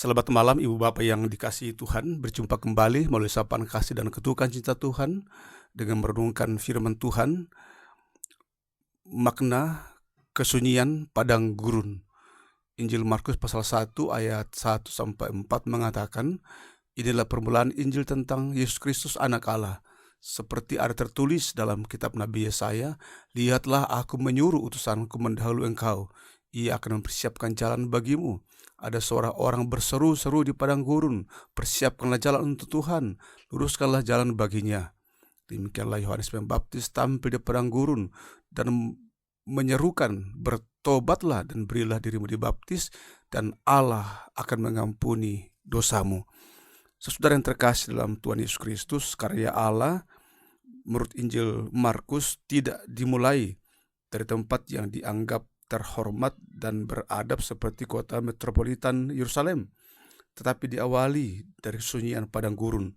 Selamat malam Ibu Bapak yang dikasihi Tuhan, berjumpa kembali melalui sapaan kasih dan ketukan cinta Tuhan dengan merenungkan firman Tuhan, makna kesunyian padang gurun. Injil Markus pasal 1 ayat 1-4 mengatakan, inilah permulaan Injil tentang Yesus Kristus anak Allah. Seperti ada tertulis dalam kitab Nabi Yesaya, lihatlah aku menyuruh utusanku mendahului engkau. Ia akan mempersiapkan jalan bagimu. Ada seorang orang berseru-seru di padang gurun, persiapkanlah jalan untuk Tuhan, luruskanlah jalan baginya. Demikianlah Yohanes Pembaptis tampil di padang gurun dan menyerukan, bertobatlah dan berilah dirimu dibaptis, dan Allah akan mengampuni dosamu. Saudara yang terkasih dalam Tuhan Yesus Kristus, karya Allah menurut Injil Markus tidak dimulai dari tempat yang dianggap terhormat dan beradab seperti kota metropolitan Yerusalem, tetapi diawali dari kesunyian padang gurun.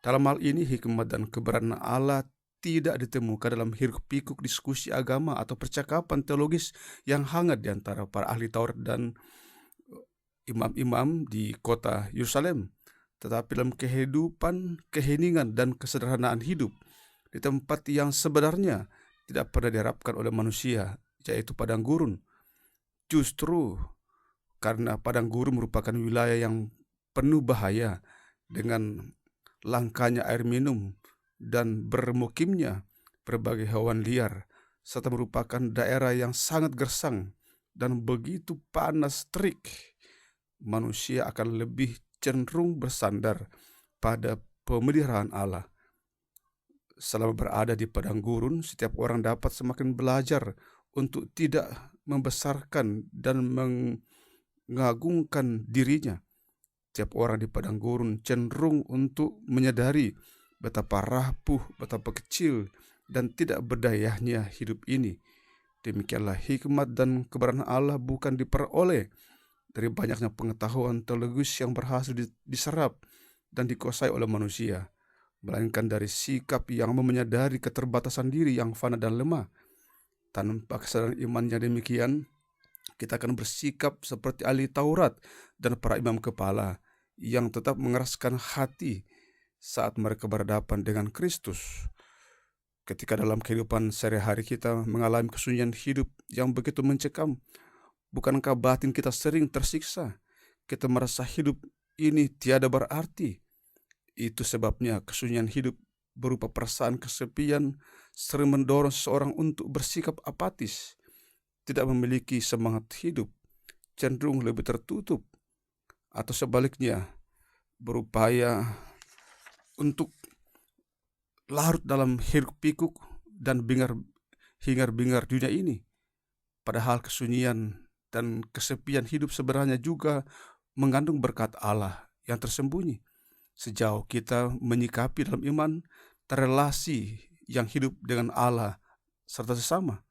Dalam hal ini, hikmat dan kebenaran Allah tidak ditemukan dalam hiruk-pikuk diskusi agama atau percakapan teologis yang hangat di antara para ahli Taurat dan imam-imam di kota Yerusalem, tetapi dalam kehidupan, keheningan, dan kesederhanaan hidup di tempat yang sebenarnya tidak pernah diharapkan oleh manusia, yaitu padang gurun. Justru karena padang gurun merupakan wilayah yang penuh bahaya dengan langkanya air minum dan bermukimnya berbagai hewan liar, serta merupakan daerah yang sangat gersang dan begitu panas terik, manusia akan lebih cenderung bersandar pada pemeliharaan Allah. Selama berada di padang gurun, setiap orang dapat semakin belajar untuk tidak membesarkan dan mengagungkan dirinya. Setiap orang di padang gurun cenderung untuk menyadari betapa rapuh, betapa kecil, dan tidak berdayanya hidup ini. Demikianlah hikmat dan kebenaran Allah bukan diperoleh dari banyaknya pengetahuan teologis yang berhasil diserap dan dikuasai oleh manusia, melainkan dari sikap yang menyadari keterbatasan diri yang fana dan lemah. Tanpa kesadaran imannya demikian, kita akan bersikap seperti ahli Taurat dan para imam kepala yang tetap mengeraskan hati saat mereka berhadapan dengan Kristus. Ketika dalam kehidupan sehari-hari kita mengalami kesunyian hidup yang begitu mencekam, bukankah batin kita sering tersiksa? Kita merasa hidup ini tiada berarti. Itu sebabnya kesunyian hidup berupa perasaan kesepian sering mendorong seseorang untuk bersikap apatis, tidak memiliki semangat hidup, cenderung lebih tertutup, atau sebaliknya berupaya untuk larut dalam hiruk-pikuk dan hingar-bingar dunia ini. Padahal kesunyian dan kesepian hidup sebenarnya juga mengandung berkat Allah yang tersembunyi. Sejauh kita menyikapi dalam iman relasi yang hidup dengan Allah serta sesama,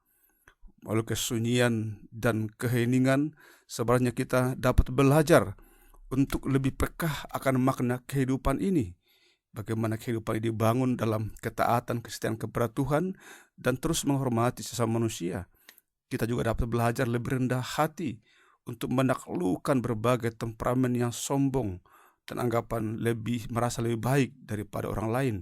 melalui kesunyian dan keheningan, sebenarnya kita dapat belajar untuk lebih peka akan makna kehidupan ini. Bagaimana kehidupan ini dibangun dalam ketaatan, kesetiaan kepada Tuhan, dan terus menghormati sesama manusia. Kita juga dapat belajar lebih rendah hati untuk menaklukkan berbagai temperamen yang sombong dan anggapan merasa lebih baik daripada orang lain.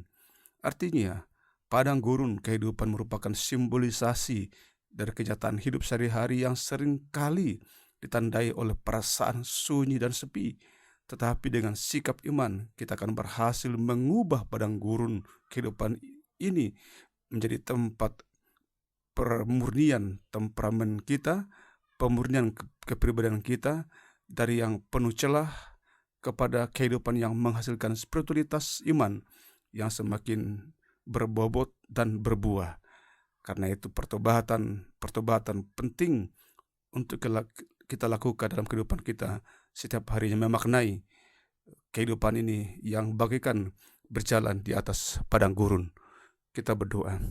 Artinya, padang gurun kehidupan merupakan simbolisasi dari kenyataan hidup sehari-hari yang sering kali ditandai oleh perasaan sunyi dan sepi. Tetapi dengan sikap iman, kita akan berhasil mengubah padang gurun kehidupan ini menjadi tempat pemurnian temperamen kita, pemurnian kepribadian kita dari yang penuh celah kepada kehidupan yang menghasilkan spiritualitas iman yang semakin berbobot dan berbuah. Karena itu pertobatan penting untuk kita lakukan dalam kehidupan kita setiap harinya, memaknai kehidupan ini yang bagaikan berjalan di atas padang gurun. Kita berdoa.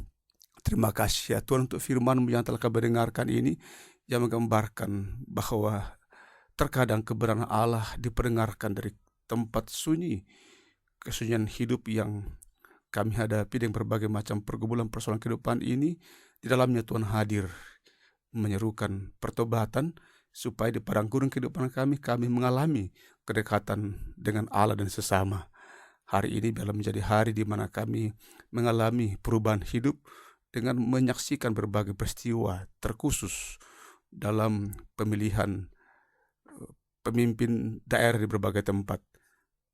Terima kasih ya Tuhan untuk firman-Mu yang telah kami dengarkan ini, yang menggambarkan bahwa terkadang kebenaran Allah diperdengarkan dari tempat sunyi, kesunyian hidup yang kami hadapi dengan berbagai macam pergumulan persoalan kehidupan ini. Di dalamnya Tuhan hadir menyerukan pertobatan supaya di padang gurun kehidupan kami mengalami kedekatan dengan Allah dan sesama. Hari ini biarlah menjadi hari di mana kami mengalami perubahan hidup dengan menyaksikan berbagai peristiwa terkhusus dalam pemilihan pemimpin daerah di berbagai tempat.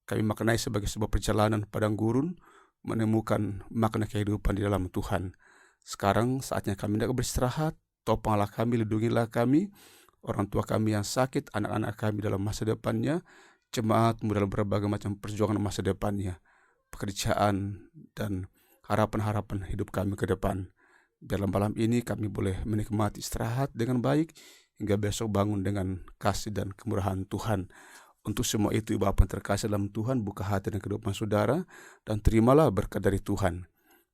Kami maknai sebagai sebuah perjalanan padang gurun menemukan makna kehidupan di dalam Tuhan. Sekarang saatnya kami hendak beristirahat. Topanglah kami, lindungilah kami, orang tua kami yang sakit, anak-anak kami dalam masa depannya, jemaatmu dalam berbagai macam perjuangan masa depannya, pekerjaan dan harapan-harapan hidup kami ke depan. Dalam malam ini kami boleh menikmati istirahat dengan baik hingga besok bangun dengan kasih dan kemurahan Tuhan. Untuk semua itu, Ibu Bapa yang terkasih dalam Tuhan, buka hati dan kehidupan saudara dan terimalah berkat dari Tuhan.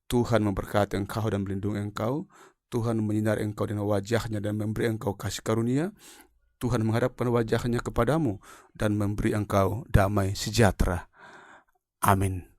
Tuhan memberkati engkau dan melindungi engkau. Tuhan menyinari engkau dengan wajahnya dan memberi engkau kasih karunia. Tuhan menghadapkan wajahnya kepadamu dan memberi engkau damai sejahtera. Amin.